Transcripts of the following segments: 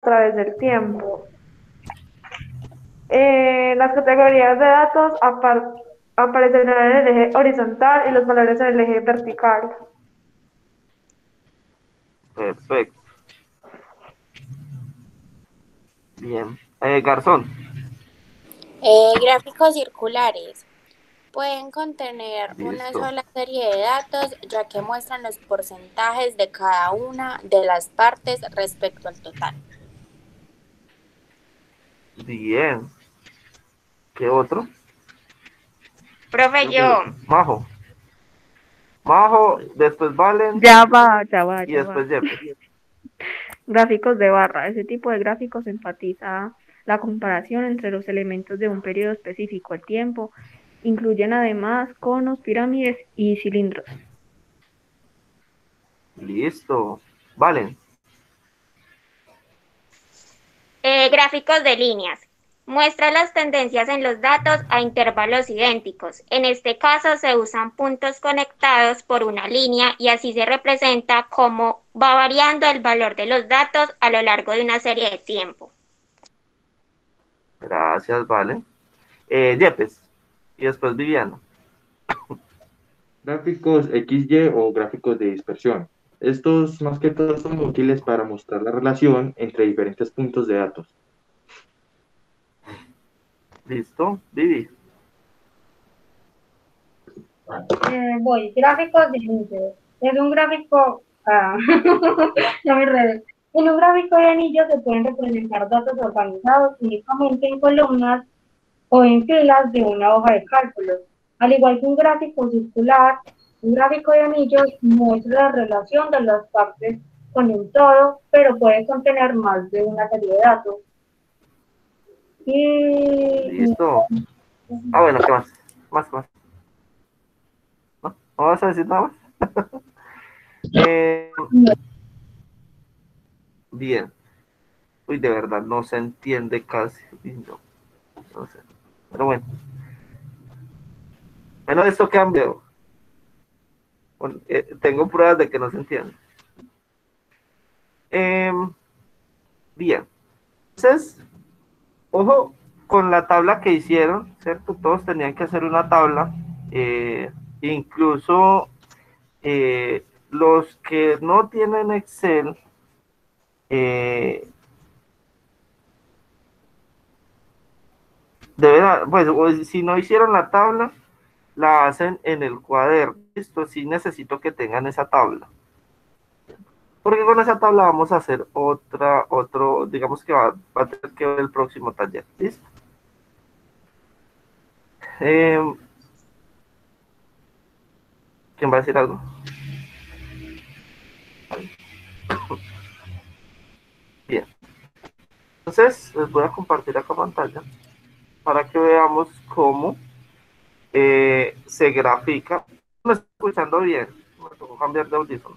través del tiempo. Las categorías de datos aparecerán en el eje horizontal y los valores en el eje vertical. Perfecto. Bien. Garzón. Gráficos circulares pueden contener una Listo. sola serie de datos, ya que muestran los porcentajes de cada una de las partes respecto al total. Bien. ¿Qué otro? Profe, Creo que yo. Majo. Majo, después Valen Ya va, ya va, y ya va. después Yepes. Gráficos de barra. Ese tipo de gráficos enfatiza la comparación entre los elementos de un periodo específico al tiempo. Incluyen además conos, pirámides y cilindros. Listo. Valen. Gráficos de líneas. Muestra las tendencias en los datos a intervalos idénticos. En este caso se usan puntos conectados por una línea y así se representa cómo va variando el valor de los datos a lo largo de una serie de tiempo. Gracias, Valen. Yepes. Y después Viviana. Gráficos XY o gráficos de dispersión. Estos más que todo son útiles para mostrar la relación entre diferentes puntos de datos. Listo. Vivi. Voy, gráficos de anillos. Es un gráfico, ya me enredé. En un gráfico de anillos se pueden representar datos organizados únicamente en columnas o en filas de una hoja de cálculo. Al igual que un gráfico circular, un gráfico de anillos muestra la relación de las partes con un todo, pero puede contener más de una serie de datos. Y Listo. Ah, bueno, ¿qué más? Más. ¿No? ¿No vas a decir nada más? Eh, bien. Uy, de verdad, no se entiende casi. Uy, no, no sé. Pero bueno. Bueno, esto cambió. Bueno, tengo pruebas de que no se entiende. Eh, bien. Entonces, ojo con la tabla que hicieron, ¿cierto? Todos tenían que hacer una tabla. Incluso los que no tienen Excel, pues si no hicieron la tabla, la hacen en el cuaderno. Listo, sí necesito que tengan esa tabla. Porque con esa tabla vamos a hacer digamos que va a tener que ver el próximo taller. ¿Listo? Eh, ¿Quién va a decir algo? Bien. Entonces, les voy a compartir acá pantalla para que veamos cómo se grafica. Me estoy escuchando bien. Me tocó cambiar de audífono.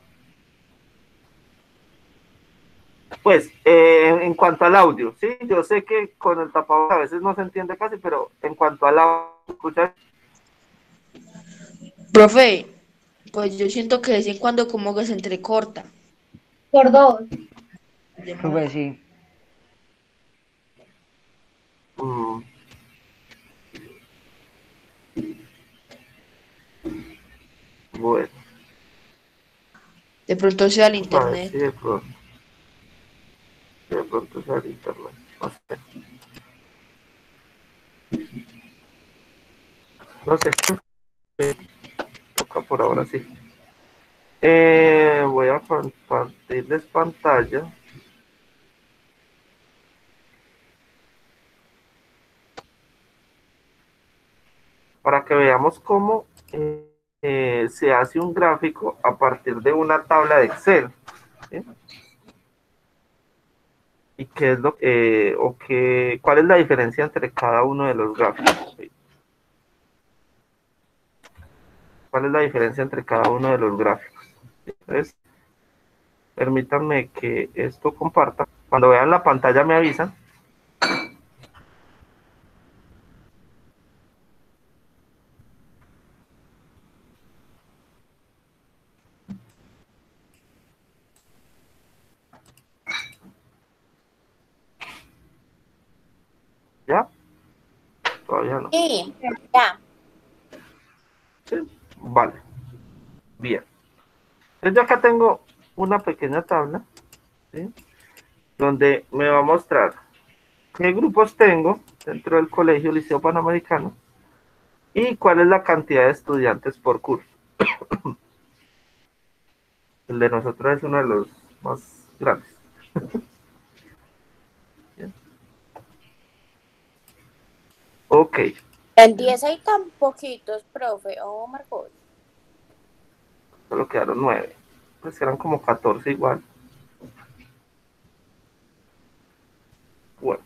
Pues, en cuanto al audio, sí, yo sé que con el tapabocas a veces no se entiende casi, pero en cuanto al audio, ¿escuchas? Profe, pues yo siento que de vez en cuando como que se entrecorta. por dos. Profe, sí. Mm, bueno, De pronto sea el vamos a ver si internet. de pronto sea el internet. No sé, toca por ahora sí. Voy a compartirles pantalla para que veamos cómo se hace un gráfico a partir de una tabla de Excel. ¿Sí? Y qué es cuál es la diferencia entre cada uno de los gráficos. ¿Sí? ¿Cuál es la diferencia entre cada uno de los gráficos? Entonces, permítanme que esto comparta. Cuando vean la pantalla me avisan. ¿Ya? Todavía no. Sí, ya. ¿Sí? Vale. Bien. Entonces yo acá tengo una pequeña tabla, ¿sí? Donde me va a mostrar qué grupos tengo dentro del colegio Liceo Panamericano y cuál es la cantidad de estudiantes por curso. El de nosotros es uno de los más grandes. Bien. Ok, En 10 hay tan poquitos, profe. Oh, Marcos. solo quedaron 9. Pues eran como 14 igual. Bueno,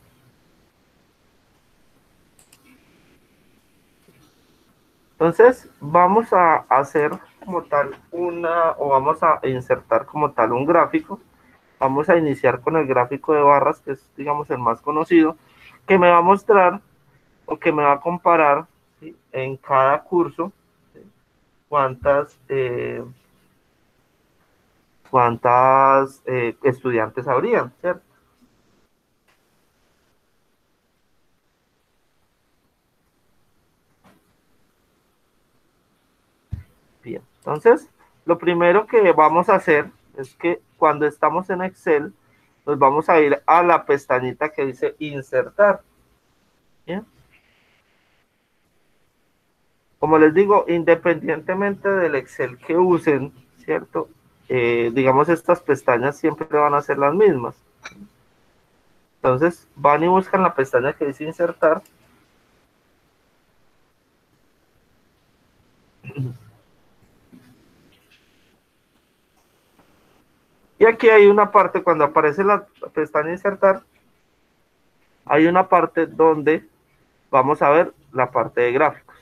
entonces vamos a hacer como tal o vamos a insertar como tal un gráfico. Vamos a iniciar con el gráfico de barras, que es, digamos, el más conocido, que me va a mostrar o que me va a comparar, ¿sí?, en cada curso, ¿sí?, cuántas estudiantes habrían, ¿cierto? Bien, entonces, lo primero que vamos a hacer es que cuando estamos en Excel, nos vamos a ir a la pestañita que dice insertar. Bien. Como les digo, independientemente del Excel que usen, ¿cierto? Digamos, estas pestañas siempre van a ser las mismas. Entonces, van y buscan la pestaña que dice insertar. Y aquí hay una parte, cuando aparece la pestaña insertar, hay una parte donde vamos a ver la parte de gráficos.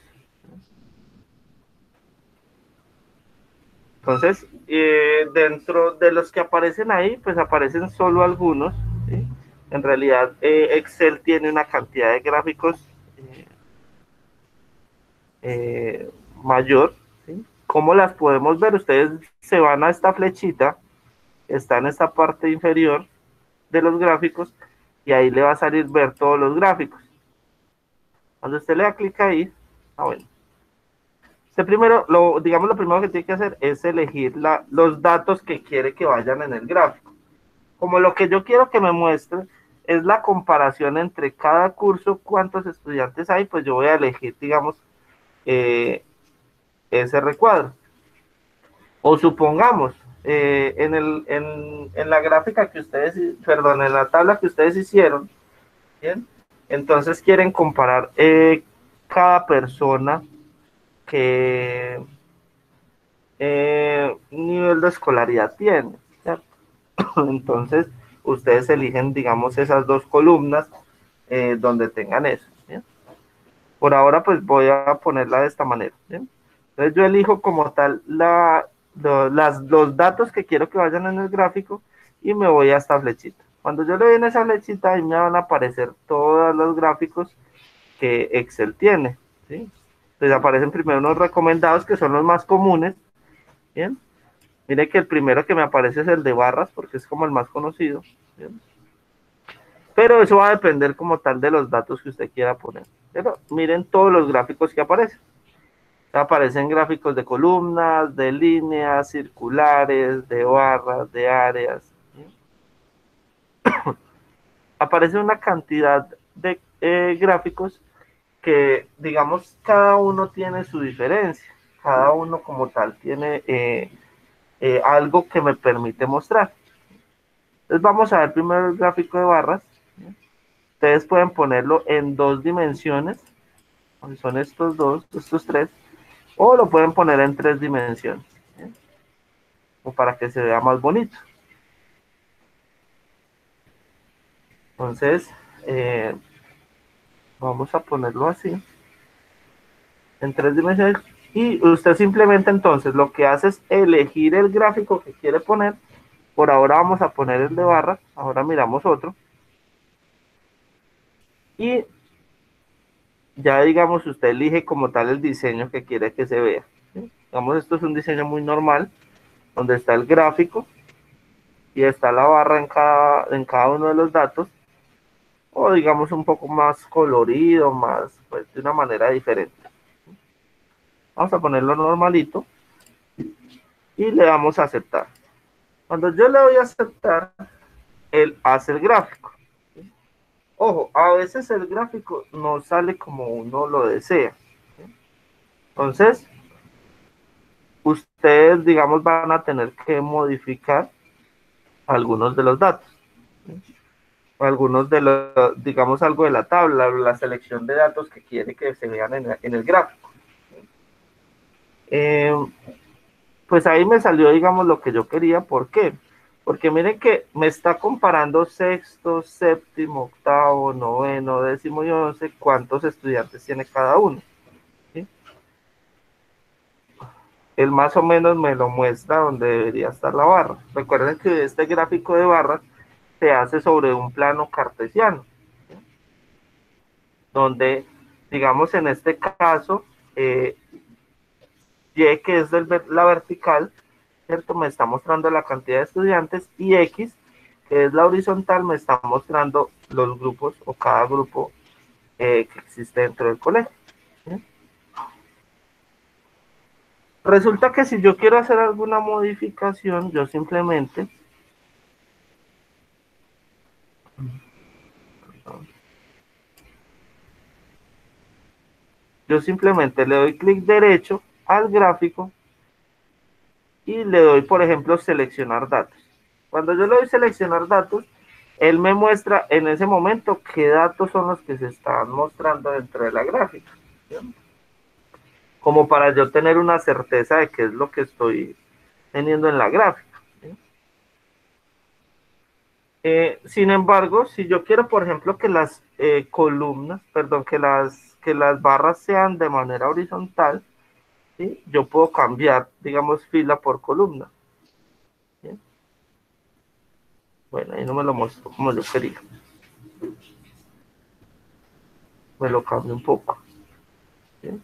Entonces, dentro de los que aparecen ahí, pues aparecen solo algunos, ¿sí? En realidad, Excel tiene una cantidad de gráficos mayor, ¿sí? ¿Cómo las podemos ver? Ustedes se van a esta flechita, está en esta parte inferior de los gráficos, y ahí le va a salir ver todos los gráficos. Cuando usted le da clic ahí, bueno, usted primero, digamos, lo primero que tiene que hacer es elegir los datos que quiere que vayan en el gráfico. Como lo que yo quiero que me muestre es la comparación entre cada curso, cuántos estudiantes hay, pues yo voy a elegir, digamos, ese recuadro. O supongamos, en la gráfica que ustedes, perdón, en la tabla que ustedes hicieron, ¿bien? Entonces quieren comparar cada persona que nivel de escolaridad tiene, ¿cierto? Entonces, ustedes eligen, digamos, esas dos columnas donde tengan eso, ¿bien? Por ahora, pues voy a ponerla de esta manera, ¿bien? Entonces, yo elijo como tal los datos que quiero que vayan en el gráfico y me voy a esta flechita. Cuando yo le doy en esa flechita, ahí me van a aparecer todos los gráficos que Excel tiene, ¿sí? Entonces, aparecen primero unos recomendados que son los más comunes, ¿bien? Mire que el primero que me aparece es el de barras, porque es como el más conocido, ¿bien? Pero eso va a depender como tal de los datos que usted quiera poner. Pero miren todos los gráficos que aparecen. Aparecen gráficos de columnas, de líneas, circulares, de barras, de áreas, ¿sí? Aparece una cantidad de gráficos que, digamos, cada uno tiene su diferencia. Cada uno como tal tiene algo que me permite mostrar. Entonces vamos a ver primero el gráfico de barras. Ustedes pueden ponerlo en 2 dimensiones, son estos tres, o lo pueden poner en 3 dimensiones, ¿sí?, o para que se vea más bonito. Entonces, vamos a ponerlo así, en 3 dimensiones, y usted simplemente entonces lo que hace es elegir el gráfico que quiere poner. Por ahora vamos a poner el de barras, ahora miramos otro, y ya digamos usted elige como tal el diseño que quiere que se vea, ¿sí? Digamos, esto es un diseño muy normal, donde está el gráfico y está la barra en cada uno de los datos. o digamos un poco más colorido, más, pues de una manera diferente. Vamos a ponerlo normalito y le damos a aceptar. Cuando yo le doy a aceptar, él hace el gráfico. Ojo, a veces el gráfico no sale como uno lo desea. Entonces, ustedes, digamos, van a tener que modificar algunos de los datos. Algunos de los, digamos, algo de la tabla, la selección de datos que quiere que se vean en el gráfico. Pues ahí me salió, digamos, lo que yo quería. ¿Por qué? Porque miren que me está comparando sexto, séptimo, octavo, noveno, décimo y 11, cuántos estudiantes tiene cada uno. ¿Sí? Él más o menos me lo muestra donde debería estar la barra. Recuerden que este gráfico de barras se hace sobre un plano cartesiano, ¿sí? Donde, digamos, en este caso, Y, que es la vertical, ¿cierto? Me está mostrando la cantidad de estudiantes, y X, que es la horizontal, me está mostrando los grupos o cada grupo que existe dentro del colegio. ¿Sí? Resulta que si yo quiero hacer alguna modificación, yo simplemente le doy clic derecho al gráfico y le doy, por ejemplo, seleccionar datos. Cuando yo le doy seleccionar datos, él me muestra en ese momento qué datos son los que se están mostrando dentro de la gráfica, ¿sí? Como para yo tener una certeza de qué es lo que estoy teniendo en la gráfica, ¿sí? Sin embargo, si yo quiero, por ejemplo, que las columnas, perdón, que las barras sean de manera horizontal, ¿sí? Yo puedo cambiar, digamos, fila por columna, ¿sí? Bueno, ahí no me lo mostró como yo quería. Me lo cambio un poco, ¿sí?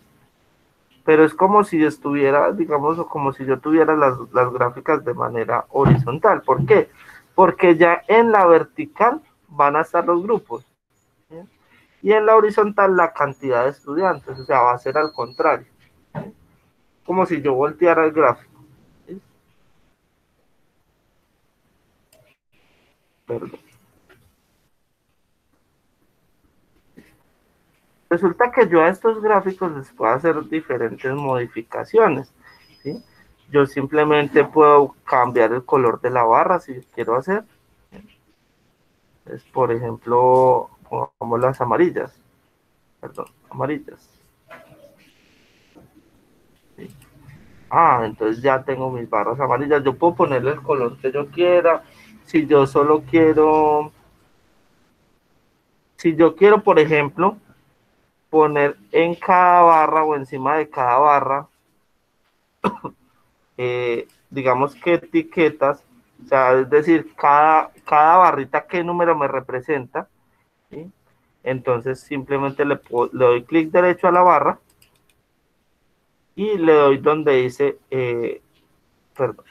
Pero es como si estuviera, digamos, o como si yo tuviera las gráficas de manera horizontal. ¿Por qué? Porque ya en la vertical van a estar los grupos, ¿sí? Y en la horizontal la cantidad de estudiantes, o sea, va a ser al contrario, ¿sí? Como si yo volteara el gráfico, ¿sí? Perdón. Resulta que yo a estos gráficos les puedo hacer diferentes modificaciones, ¿sí? Yo simplemente puedo cambiar el color de la barra si quiero hacer. Es, por ejemplo, como las amarillas. Perdón, amarillas. ¿Sí? Ah, entonces ya tengo mis barras amarillas. Yo puedo ponerle el color que yo quiera. Si yo solo quiero, si yo quiero, por ejemplo, poner en cada barra o encima de cada barra, digamos que etiquetas, o sea, es decir, cada barrita qué número me representa, ¿sí? Entonces simplemente le doy clic derecho a la barra y le doy donde dice, perdón,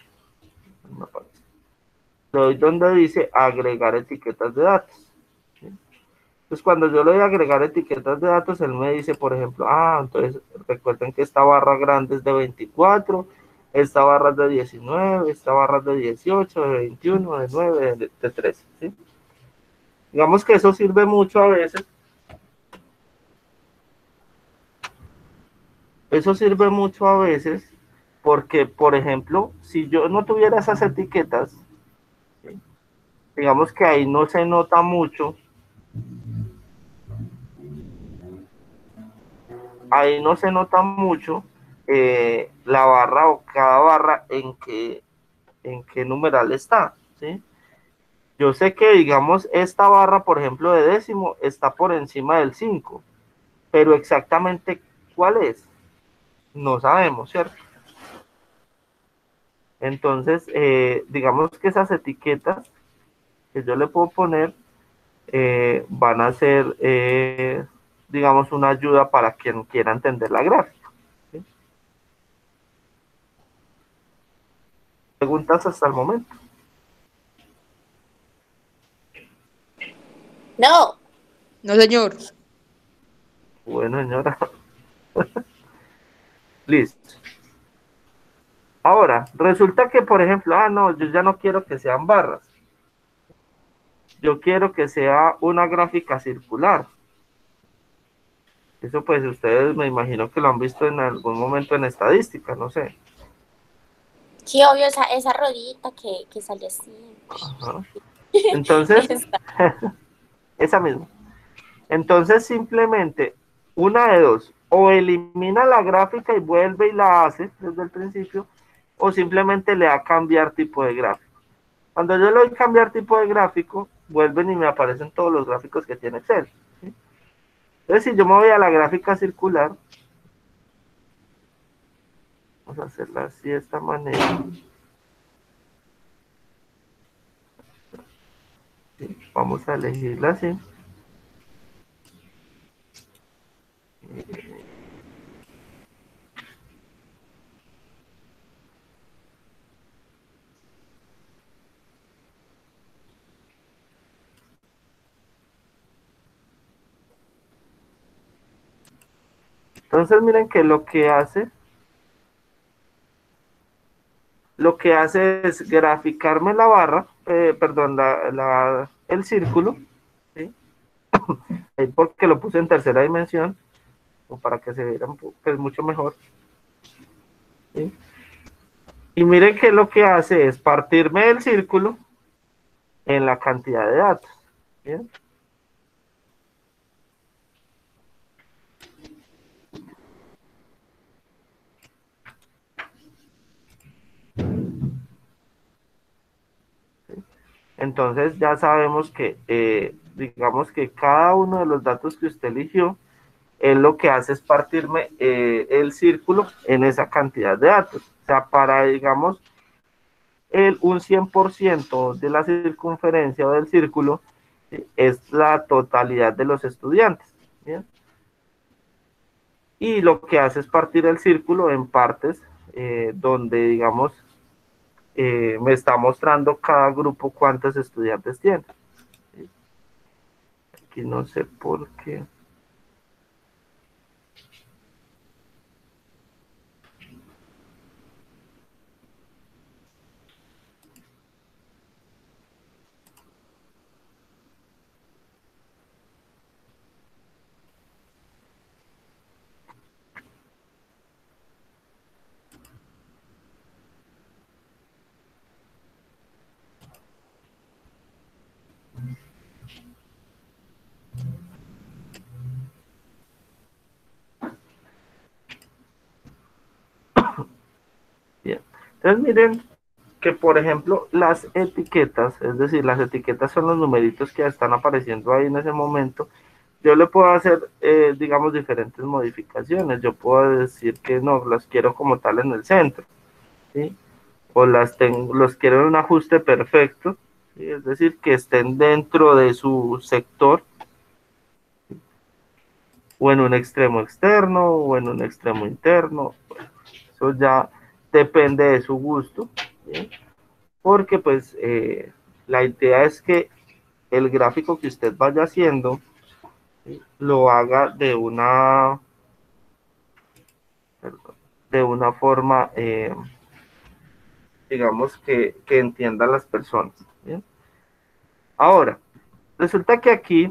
le doy donde dice agregar etiquetas de datos, ¿sí? Entonces cuando yo le doy a agregar etiquetas de datos, él me dice, por ejemplo, entonces recuerden que esta barra grande es de 24, esta barra es de 19, esta barra es de 18, de 21, de 9, de 13, ¿sí? Digamos que eso sirve mucho a veces. Eso sirve mucho a veces porque, por ejemplo, si yo no tuviera esas etiquetas, ¿sí? Digamos que ahí no se nota mucho, la barra o cada barra en qué numeral está, ¿sí? Yo sé que, digamos, esta barra, por ejemplo, de décimo, está por encima del 5, pero exactamente cuál es, no sabemos, ¿cierto? Entonces, digamos que esas etiquetas que yo le puedo poner van a ser, digamos, una ayuda para quien quiera entender la gráfica, ¿sí? ¿Preguntas hasta el momento? No, No, señor. Bueno, señora. Listo. Ahora, resulta que, por ejemplo, no, yo ya no quiero que sean barras. Yo quiero que sea una gráfica circular. Eso pues ustedes me imagino que lo han visto en algún momento en estadística, no sé. Sí, obvio, esa rodita que sale así. Ajá. Entonces, esa misma. Entonces simplemente una de dos, o elimina la gráfica y vuelve y la hace desde el principio, o simplemente le da a cambiar tipo de gráfico. Cuando yo le doy cambiar tipo de gráfico, vuelven y me aparecen todos los gráficos que tiene Excel, ¿sí? Entonces si yo me voy a la gráfica circular, vamos a hacerla así de esta manera. ¿Sí? Vamos a elegirla así. Entonces miren que lo que hace es graficarme la barra, perdón, el círculo, ¿sí? Ahí porque lo puse en tercera dimensión, o para que se vea que es mucho mejor, ¿sí? Y miren que lo que hace es partirme el círculo en la cantidad de datos, ¿bien? Entonces ya sabemos que, digamos que cada uno de los datos que usted eligió, él lo que hace es partirme el círculo en esa cantidad de datos. O sea, para, digamos, un 100% de la circunferencia del círculo, ¿sí? Es la totalidad de los estudiantes, ¿bien? Y lo que hace es partir el círculo en partes donde, digamos, me está mostrando cada grupo cuántos estudiantes tiene. ¿Sí? Aquí no sé por qué. Bien. Entonces miren que, por ejemplo, las etiquetas, es decir, las etiquetas son los numeritos que están apareciendo ahí en ese momento. Yo le puedo hacer, digamos, diferentes modificaciones. Yo puedo decir que no, las quiero como tal en el centro, ¿sí? O los quiero en un ajuste perfecto, ¿sí? Es decir, que estén dentro de su sector, o en un extremo externo, o en un extremo interno. Eso ya depende de su gusto, ¿sí? Porque pues la idea es que el gráfico que usted vaya haciendo, ¿sí? Lo haga de una forma, digamos, que entiendan las personas, ¿bien? Ahora, resulta que aquí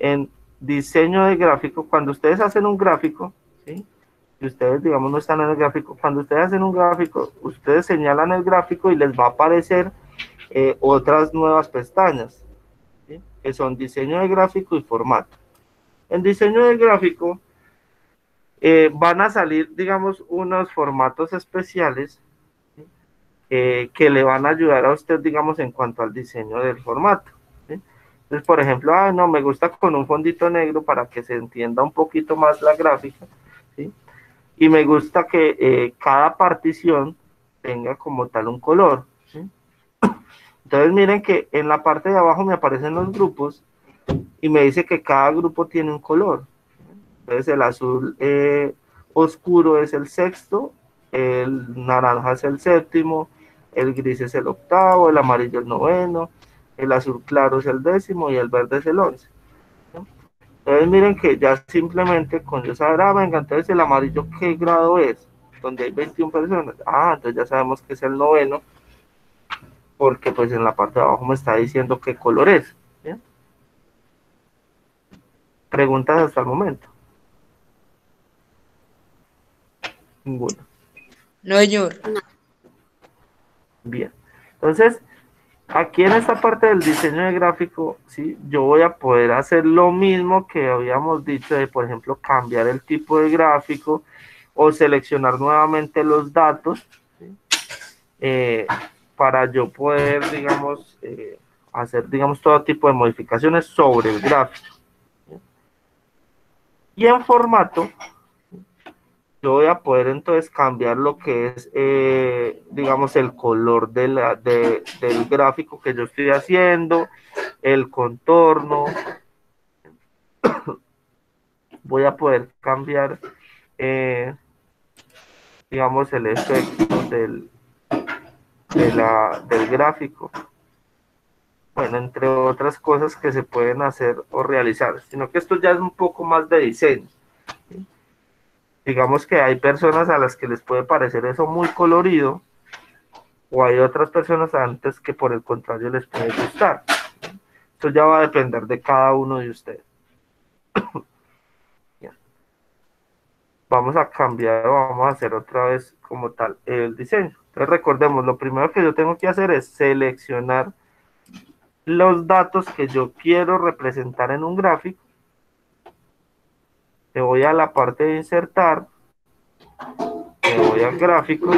en diseño de gráfico, cuando ustedes hacen un gráfico, ¿sí? Y ustedes, digamos, no están en el gráfico, cuando ustedes hacen un gráfico, ustedes señalan el gráfico y les va a aparecer otras nuevas pestañas, ¿sí? Que son diseño de gráfico y formato. En diseño de gráfico van a salir, digamos, unos formatos especiales, ¿sí? Que le van a ayudar a usted, digamos, en cuanto al diseño del formato, ¿sí? Entonces, por ejemplo, no, me gusta con un fondito negro para que se entienda un poquito más la gráfica, ¿sí? Y me gusta que cada partición tenga como tal un color, ¿sí? Entonces miren que en la parte de abajo me aparecen los grupos y me dice que cada grupo tiene un color. Entonces el azul oscuro es el sexto, el naranja es el séptimo, el gris es el octavo, el amarillo el noveno, el azul claro es el décimo y el verde es el 11. Entonces miren que ya simplemente con yo saber, venga, entonces el amarillo, ¿qué grado es? Donde hay 21 personas. Entonces ya sabemos que es el noveno, porque pues en la parte de abajo me está diciendo qué color es. ¿Bien? ¿Preguntas hasta el momento? Ninguna. No, señor. Bien. Entonces, aquí en esta parte del diseño de gráfico, ¿sí? Yo voy a poder hacer lo mismo que habíamos dicho de, por ejemplo, cambiar el tipo de gráfico o seleccionar nuevamente los datos, ¿sí? Para yo poder, digamos, hacer, digamos, todo tipo de modificaciones sobre el gráfico. ¿Sí? Y en formato, yo voy a poder entonces cambiar lo que es, digamos, el color del gráfico que yo estoy haciendo, el contorno. Voy a poder cambiar, digamos, el efecto del gráfico. Bueno, entre otras cosas que se pueden hacer o realizar, sino que esto ya es un poco más de diseño. ¿Sí? Digamos que hay personas a las que les puede parecer eso muy colorido, o hay otras personas antes que por el contrario les puede gustar. Esto ya va a depender de cada uno de ustedes. Vamos a cambiar o vamos a hacer otra vez como tal el diseño. Entonces recordemos, lo primero que yo tengo que hacer es seleccionar los datos que yo quiero representar en un gráfico. Me voy a la parte de insertar, me voy a gráficos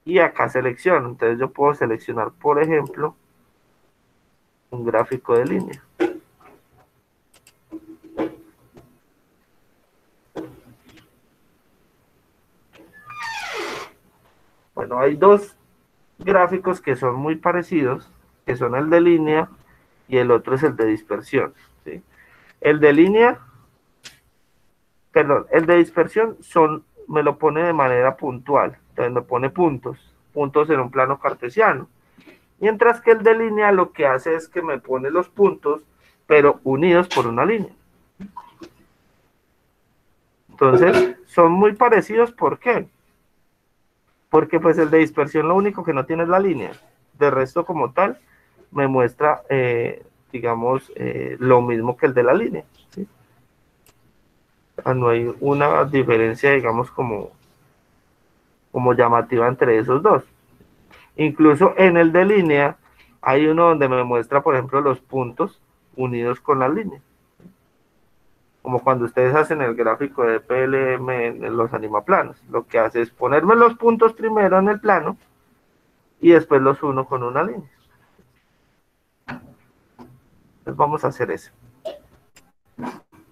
y acá selecciono. Entonces yo puedo seleccionar, por ejemplo, un gráfico de línea. Bueno, hay dos gráficos que son muy parecidos, que son el de línea y el otro es el de dispersión, ¿sí? El de línea, perdón, el de dispersión me lo pone de manera puntual, entonces me pone puntos en un plano cartesiano, mientras que el de línea lo que hace es que me pone los puntos, pero unidos por una línea. Entonces, son muy parecidos, ¿por qué? Porque pues el de dispersión lo único que no tiene es la línea, de resto como tal, me muestra, digamos, lo mismo que el de la línea, ¿sí? No hay una diferencia, digamos, como llamativa entre esos dos. Incluso en el de línea, hay uno donde me muestra, por ejemplo, los puntos unidos con la línea. Como cuando ustedes hacen el gráfico de PLM en los animaplanos. Lo que hace es ponerme los puntos primero en el plano y después los uno con una línea. Entonces vamos a hacer eso.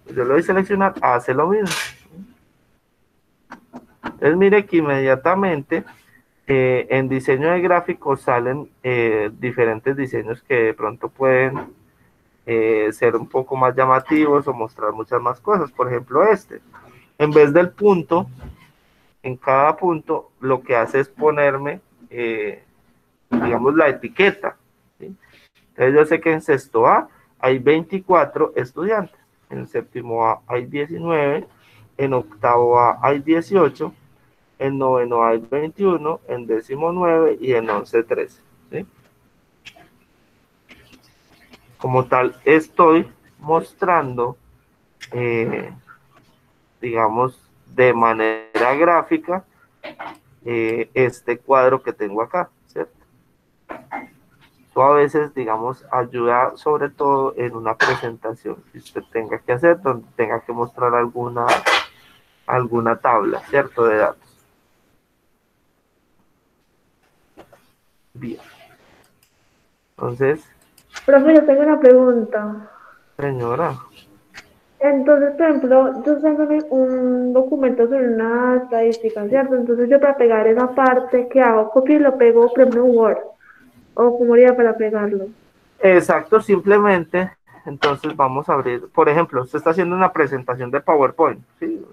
Yo lo voy a seleccionar, hace lo mismo. Entonces mire que inmediatamente en diseño de gráficos salen diferentes diseños que de pronto pueden ser un poco más llamativos o mostrar muchas más cosas. Por ejemplo, en vez del punto, en cada punto lo que hace es ponerme, digamos, la etiqueta, ¿sí? Entonces yo sé que en sexto A hay 24 estudiantes, en séptimo A hay 19, en octavo A hay 18, en noveno A hay 21, en décimo 9 y en 11 13, ¿sí? Como tal, estoy mostrando, digamos, de manera gráfica, este cuadro que tengo acá, ¿cierto? Eso a veces, digamos, ayuda sobre todo en una presentación que usted tenga que hacer, donde tenga que mostrar alguna tabla, ¿cierto? De datos. Bien. Entonces, Profe, yo tengo una pregunta. señora. Entonces, por ejemplo, yo tengo un documento sobre una estadística, ¿cierto? Entonces yo para pegar esa parte, ¿qué hago? Copio y lo pego, por ejemplo, en Word. ¿O cómo haría para pegarlo? Exacto, simplemente, entonces vamos a abrir, por ejemplo, usted está haciendo una presentación de PowerPoint, ¿sí?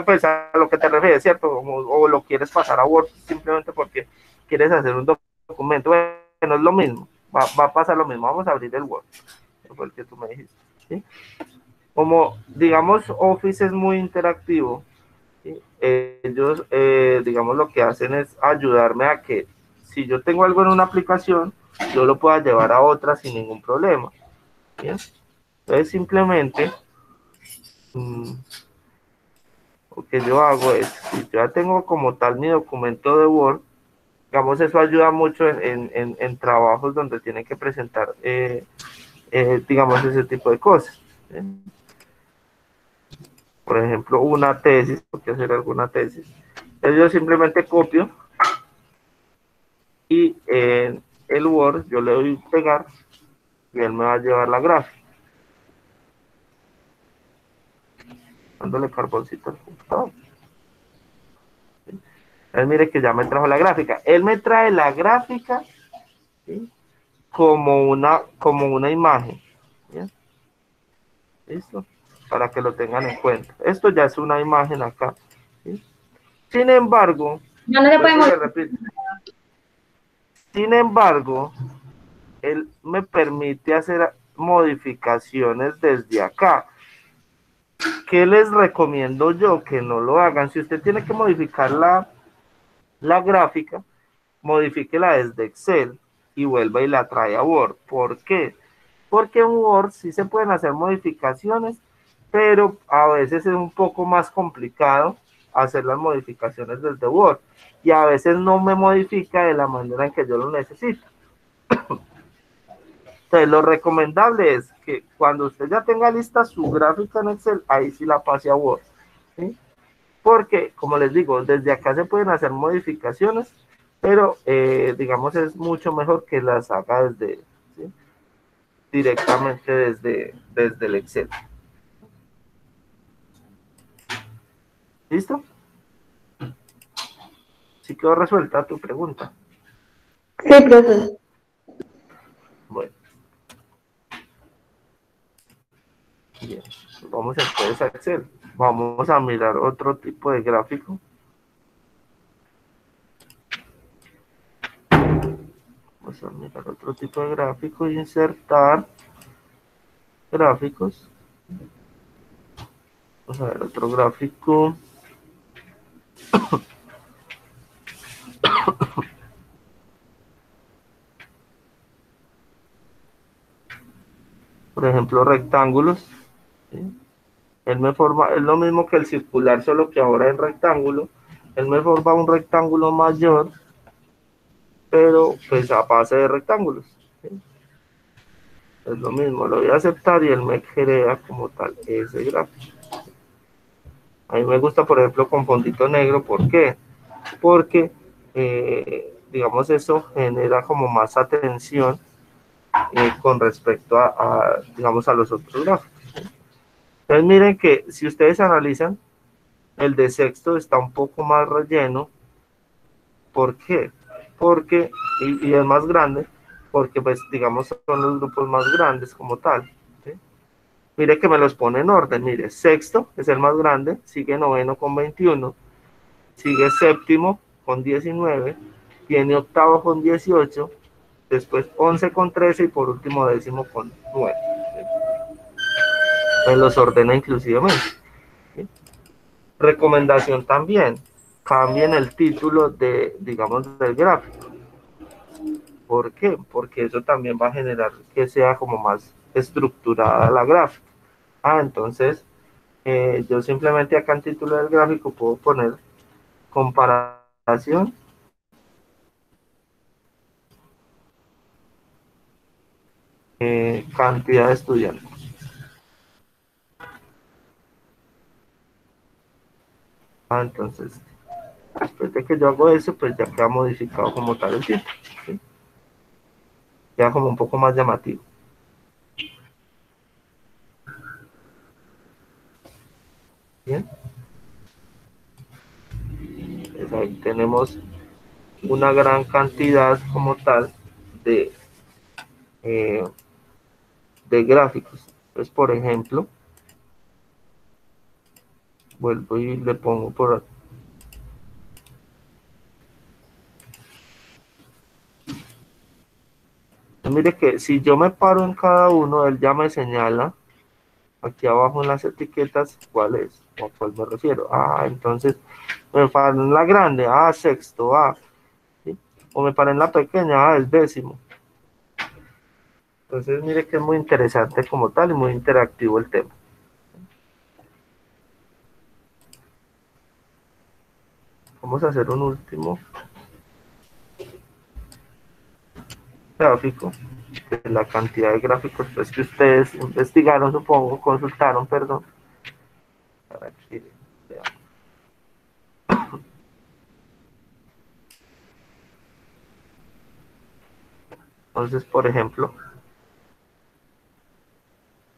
Pues a lo que te refieres, ¿cierto? O lo quieres pasar a Word simplemente porque quieres hacer un documento. Bueno, es lo mismo, va a pasar lo mismo, vamos a abrir el Word. fue el que tú me dijiste, ¿sí? Como, digamos, Office es muy interactivo, ¿sí? Ellos, digamos, lo que hacen es ayudarme a que si yo tengo algo en una aplicación, yo lo pueda llevar a otra sin ningún problema, ¿sí? Entonces, simplemente, lo que yo hago es, si yo ya tengo como tal mi documento de Word, digamos, eso ayuda mucho en trabajos donde tienen que presentar, digamos, ese tipo de cosas, ¿sí? Por ejemplo, una tesis, porque hacer alguna tesis. Entonces yo simplemente copio y en el Word yo le doy pegar y él me va a llevar la gráfica. Dándole carboncito al computador. Él mire que ya me trajo la gráfica. Él me trae la gráfica, ¿sí? como una imagen. ¿Bien? ¿Listo? Para que lo tengan en cuenta. Esto ya es una imagen acá, ¿sí? Sin embargo, Ya no se puede le mover. repito, sin embargo, él me permite hacer modificaciones desde acá. ¿Qué les recomiendo yo? Que no lo hagan. Si usted tiene que modificar la gráfica, modifíquela desde Excel y vuelva y la trae a Word. ¿Por qué? Porque en Word sí se pueden hacer modificaciones, pero a veces es un poco más complicado hacer las modificaciones desde Word y a veces no me modifica de la manera en que yo lo necesito. Entonces, lo recomendable es que cuando usted ya tenga lista su gráfica en Excel, ahí sí la pase a Word, ¿sí? Porque, como les digo, desde acá se pueden hacer modificaciones, pero digamos es mucho mejor que las haga desde, ¿sí? Directamente desde el Excel. ¿Listo? Sí quedó resuelta tu pregunta. Sí, profe. Bueno. Bien. Vamos entonces a Excel. Vamos a mirar otro tipo de gráfico. Vamos a mirar otro tipo de gráfico y insertar gráficos. Vamos a ver otro gráfico. Por ejemplo, rectángulos, ¿sí? Él me forma, es lo mismo que el circular, solo que ahora en rectángulo. Él me forma un rectángulo mayor, pero pues a base de rectángulos, ¿sí? Es lo mismo, lo voy a aceptar y él me crea como tal ese gráfico. A mí me gusta, por ejemplo, con fondito negro. ¿Por qué? Porque, digamos, eso genera como más atención con respecto digamos, a los otros gráficos. Entonces, miren que si ustedes analizan, el de sexto está un poco más relleno. ¿Por qué? Porque, y es más grande, porque, pues, digamos, son los grupos más grandes como tal, ¿sí? Mire que me los pone en orden. Mire, sexto es el más grande, sigue noveno con 21, sigue séptimo con 19, tiene octavo con 18, después 11 con 13 y por último décimo con 9. Pues los ordena inclusivamente, ¿sí? Recomendación también, cambien el título digamos, del gráfico. ¿Por qué? Porque eso también va a generar que sea como más estructurada la gráfica. Entonces, yo simplemente acá en título del gráfico puedo poner comparación cantidad de estudiantes. Entonces, después de que yo hago eso, pues ya queda modificado como tal el título, ¿sí? Queda como un poco más llamativo. Bien. Pues ahí tenemos una gran cantidad como tal de, eh, de gráficos. Entonces, por ejemplo, vuelvo y le pongo por aquí. Mire que si yo me paro en cada uno, él ya me señala aquí abajo en las etiquetas cuál es o a cuál me refiero. Entonces me paro en la grande, sexto, ¿sí? O me paro en la pequeña, es décimo. Entonces mire que es muy interesante como tal y muy interactivo el tema. Vamos a hacer un último gráfico de la cantidad de gráficos pues, que ustedes investigaron, supongo, consultaron, perdón. Aquí, entonces, por ejemplo,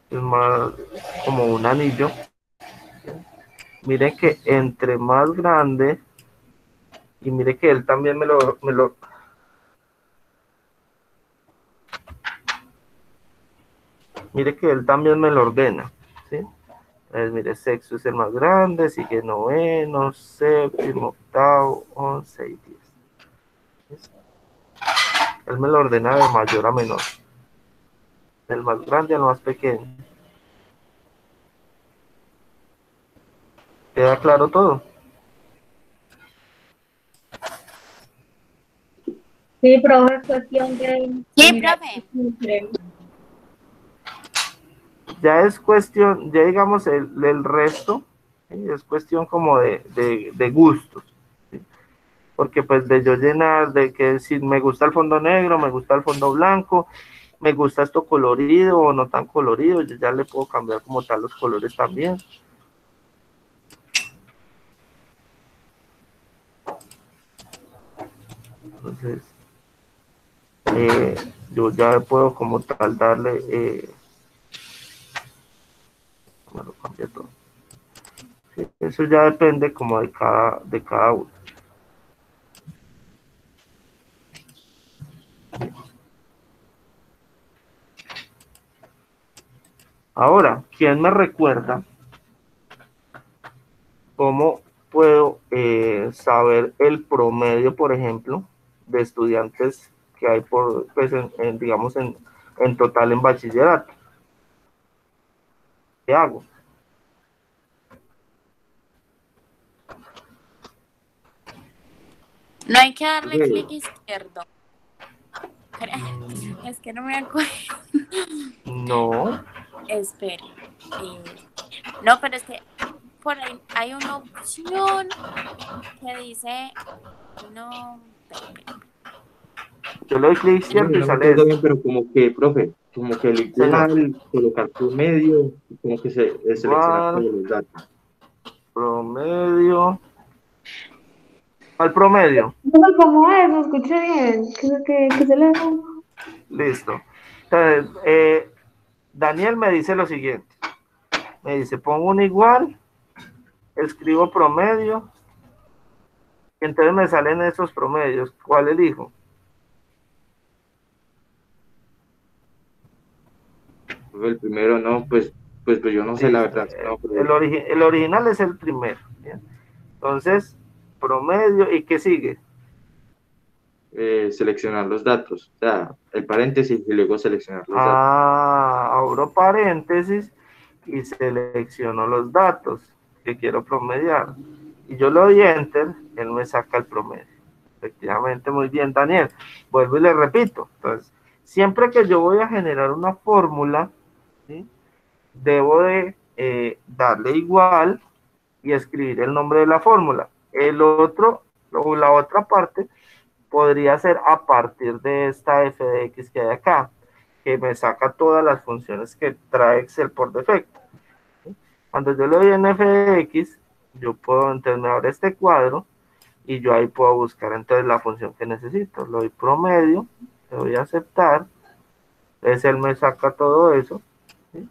es más como un anillo. Mire que entre más grande, y mire que él también mire que él también me lo ordena, ¿sí? Entonces, mire, sexto es el más grande, sigue noveno, séptimo, octavo, 11 y 10. ¿Sí? Él me lo ordena de mayor a menor, del más grande al más pequeño. ¿Queda claro todo? Sí, profe, es cuestión de Sí, mirar profe. siempre. Ya es cuestión, ya digamos el resto, ¿sí? Es cuestión como de gustos, ¿sí? Porque pues de yo llenar, de que si me gusta el fondo negro, me gusta el fondo blanco, me gusta esto colorido o no tan colorido, yo ya le puedo cambiar como tal los colores también. Entonces, yo ya puedo como tal darle, me lo cambié todo. Sí, eso ya depende como de cada uno. Ahora, ¿quién me recuerda cómo puedo saber el promedio, por ejemplo, de estudiantes que hay pues, digamos, en total en bachillerato? ¿Qué hago? No hay que darle clic izquierdo. Es que no me acuerdo. No. Espere. No, pero es que por ahí hay una opción que dice no. Yo le doy clic izquierdo y No me sale acuerdo esto. bien, pero como que, profe, como que el Señor. igual, colocar promedio, como que seleccionar todos Igual, los datos. promedio. Al promedio. No, ¿cómo es? No escuché bien. ¿Qué se le hace? Listo. Entonces, Daniel me dice lo siguiente. Me dice, pongo un igual, escribo promedio, y entonces me salen esos promedios. ¿Cuál elijo? El primero no, pues yo no Sí, sé la verdad. No, pero, el original es el primero. ¿Bien? Entonces, promedio, ¿y qué sigue? seleccionar los datos, o sea, el paréntesis y luego seleccionar los datos. Abro paréntesis y selecciono los datos que quiero promediar. Y yo le doy enter, él me saca el promedio. Efectivamente, muy bien, Daniel. Vuelvo y le repito. Entonces, siempre que yo voy a generar una fórmula, ¿sí? Debo de darle igual y escribir el nombre de la fórmula. El otro, o la otra parte, podría ser a partir de esta f de x que hay acá, que me saca todas las funciones que trae Excel por defecto. ¿Sí? Cuando yo le doy en f de x, yo puedo entonces me abre este cuadro y yo ahí puedo buscar entonces la función que necesito. Le doy promedio, le doy a aceptar, entonces él me saca todo eso, ¿sí?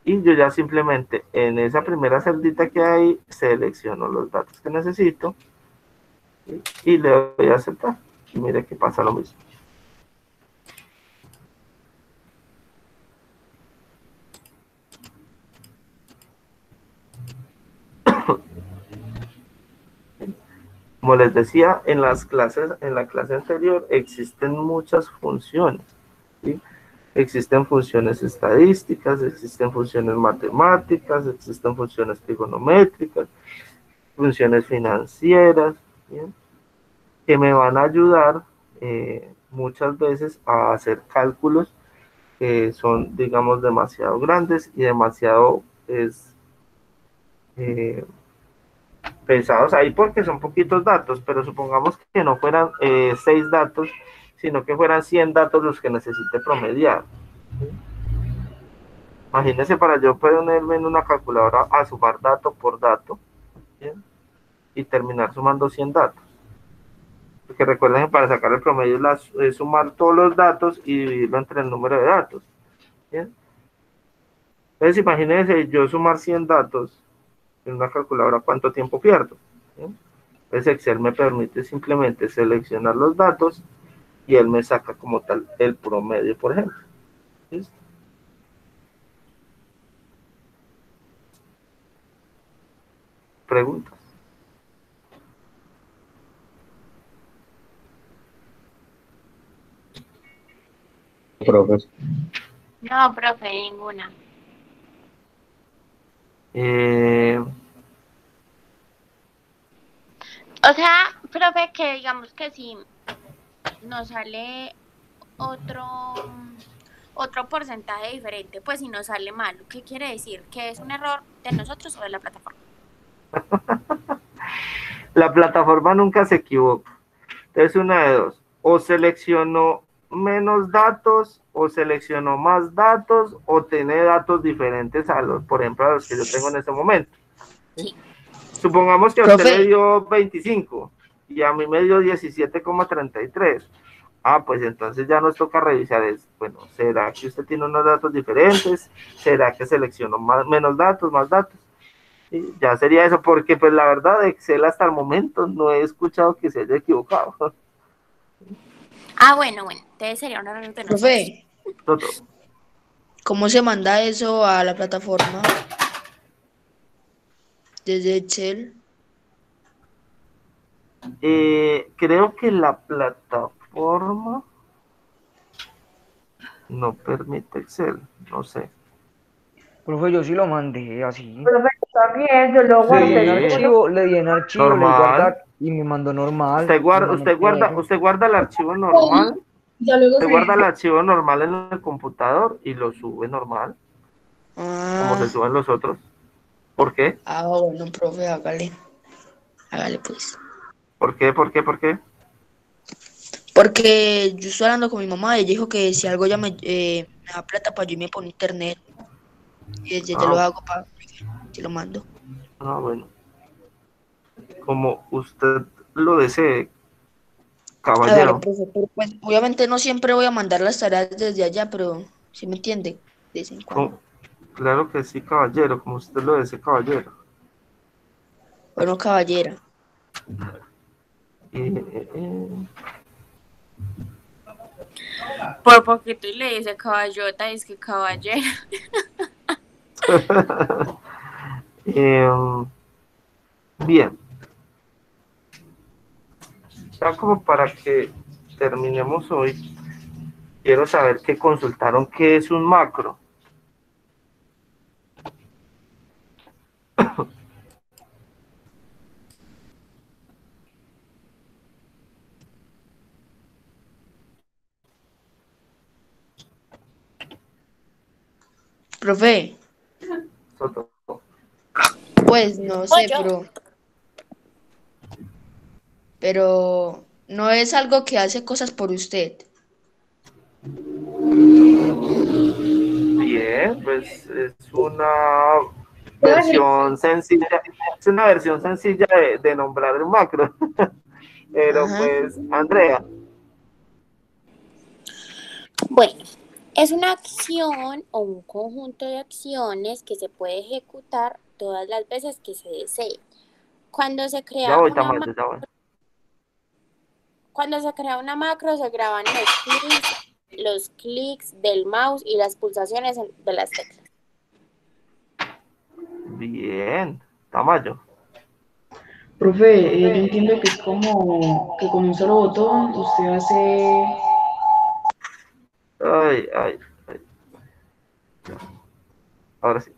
Y yo ya simplemente en esa primera celdita que hay selecciono los datos que necesito, ¿sí? Y le doy a aceptar. Y mire que pasa lo mismo. Como les decía, en la clase anterior existen muchas funciones. Existen funciones estadísticas, existen funciones matemáticas, existen funciones trigonométricas, funciones financieras, ¿bien? Que me van a ayudar muchas veces a hacer cálculos que son, digamos, demasiado grandes y demasiado eh, pesados ahí porque son poquitos datos, pero supongamos que no fueran 6 datos, sino que fueran 100 datos los que necesite promediar. Imagínense para yo ponerme en una calculadora a sumar dato por dato, ¿bien? Y terminar sumando 100 datos. Porque recuerden que para sacar el promedio es sumar todos los datos y dividirlo entre el número de datos. ¿Bien? Entonces imagínense yo sumar 100 datos en una calculadora, ¿cuánto tiempo pierdo? ¿Bien? Entonces Excel me permite simplemente seleccionar los datos y él me saca como tal el promedio, por ejemplo. ¿Listo? ¿Preguntas? Profes. No, profe, ninguna. O sea, profe, que digamos que si nos sale otro porcentaje diferente, pues si nos sale malo, ¿qué quiere decir? ¿Que es un error de nosotros o de la plataforma? La plataforma nunca se equivoca. Entonces una de dos, o seleccionó menos datos, o seleccionó más datos, o tiene datos diferentes a los, por ejemplo, a los que yo tengo en este momento. ¿Sí? Supongamos que a usted le dio 25 y a mí me dio 17,33. Ah, pues entonces ya nos toca revisar eso. Bueno, ¿será que usted tiene unos datos diferentes? ¿Será que seleccionó menos datos, más datos? Sí, ya sería eso, porque pues la verdad Excel hasta el momento no he escuchado que se haya equivocado. Ah, bueno, entonces sería un error de nosotros. Profe, Todo. ¿cómo se manda eso a la plataforma? Desde Excel. Creo que la plataforma no permite Excel, no sé. Profe, yo sí lo mandé así. Profe, también, yo lo Le guardé. di en Sí. archivo, le di Normal. guardar y me mandó normal. Usted guarda el archivo normal, Ya luego usted guarda el archivo normal en el computador y lo sube normal, como se suben los otros. ¿Por qué? Ah, bueno, profe, hágale. Hágale, pues. ¿Por qué? ¿Por qué? ¿Por qué? Porque yo estoy hablando con mi mamá y ella dijo que si algo ya me da plata para yo irme por internet. Y ya lo hago para te lo mando. Ah, bueno. Como usted lo desee, caballero. Hágale, profe, pero pues, obviamente no siempre voy a mandar las tareas desde allá, pero ¿sí me entiende? De vez en cuando. Claro que sí, caballero, como usted lo desee, caballero. Bueno, caballera. Por poquito y le dice caballota, es que caballero. Bien. Ya como para que terminemos hoy, quiero saber que consultaron qué es un macro. Profe, pues no sé, pero no es algo que hace cosas por usted. Bien, pues es una versión sencilla, es una versión sencilla de nombrar el macro. Pero pues, Andrea. Bueno, es una acción o un conjunto de acciones que se puede ejecutar todas las veces que se desee. Cuando se crea cuando se crea una macro, se graban los clics del mouse y las pulsaciones de las teclas. Bien, Tamayo. Profe, yo entiendo que es como que con un solo botón usted hace... Ahora sí.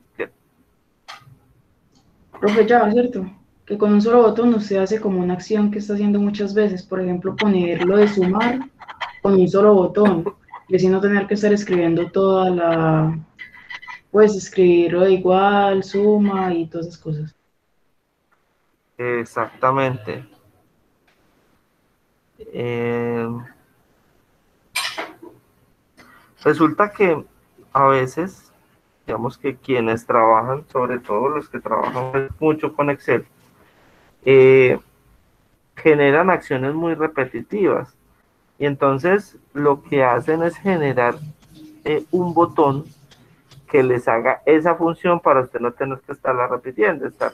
Profe, ya, ¿cierto? Que con un solo botón usted hace como una acción que está haciendo muchas veces. Por ejemplo, ponerlo de sumar con un solo botón. Y así no tener que estar escribiendo toda la... Pues escribirlo de igual, suma y todas esas cosas. Exactamente. Resulta que a veces, digamos que quienes trabajan, sobre todo los que trabajan mucho con Excel, eh, generan acciones muy repetitivas. Y entonces lo que hacen es generar un botón que les haga esa función para usted no tener que estarla repitiendo, estar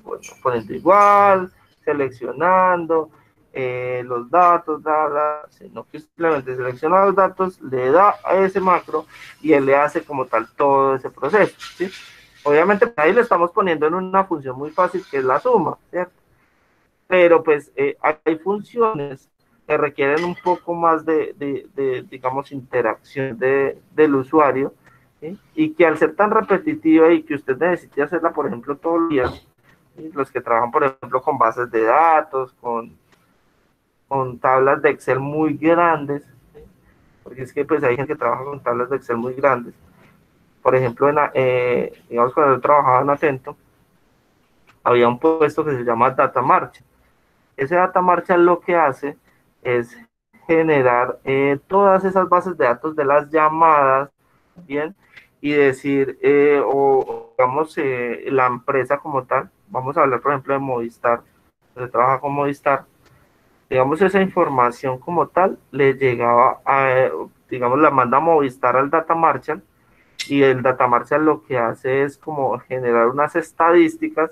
bueno, poniendo igual, seleccionando los datos, sino que simplemente selecciona los datos, le da a ese macro y él le hace como tal todo ese proceso, ¿sí? Obviamente ahí le estamos poniendo en una función muy fácil que es la suma, ¿cierto? Pero pues hay funciones que requieren un poco más digamos, interacción del usuario, ¿sí? Y que al ser tan repetitiva y que usted necesite hacerla, por ejemplo, todos los días, ¿sí? Los que trabajan, por ejemplo, con bases de datos, con tablas de Excel muy grandes, ¿sí? Porque es que pues hay gente que trabaja con tablas de Excel muy grandes. Por ejemplo, digamos, cuando yo trabajaba en Atento, había un puesto que se llama Data March. Ese Data Marshall lo que hace es generar todas esas bases de datos de las llamadas, ¿bien? Y decir, o digamos, la empresa como tal, vamos a hablar por ejemplo de Movistar, se trabaja con Movistar, digamos, esa información como tal le llegaba a, digamos, la manda Movistar al Data Marshall, y el Data Marshall lo que hace es como generar unas estadísticas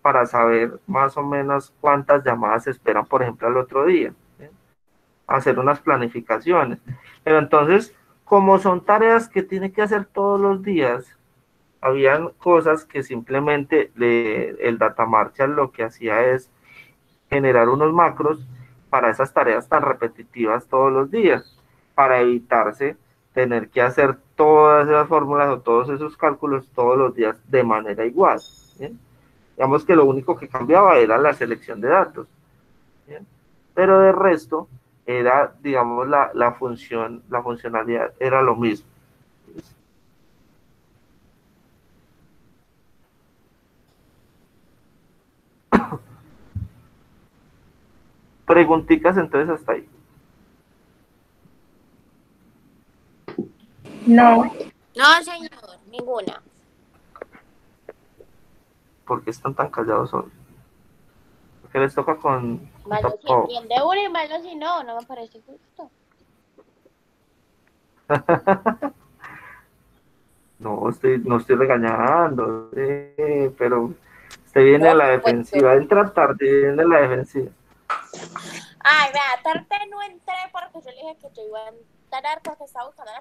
para saber más o menos cuántas llamadas se esperan, por ejemplo, al otro día, ¿sí? Hacer unas planificaciones. Pero entonces, como son tareas que tiene que hacer todos los días, habían cosas que simplemente el Data Marshall lo que hacía es generar unos macros para esas tareas tan repetitivas todos los días, para evitarse tener que hacer todas esas fórmulas o todos esos cálculos todos los días de manera igual, ¿sí? Digamos que lo único que cambiaba era la selección de datos, ¿sí? Pero de resto era, digamos, la funcionalidad era lo mismo. Preguntitas entonces hasta ahí. No, No, señor, ninguna. ¿Por qué están tan callados hoy? Porque les toca con Malo si tapabocas. entiende uno y malo si no, no me parece justo. No estoy regañando, pero usted viene a la Por supuesto. defensiva, entra tarde, viene a la defensiva. Ay, vea, tarde no entré porque yo le dije que yo iba a entrar porque estaba buscando la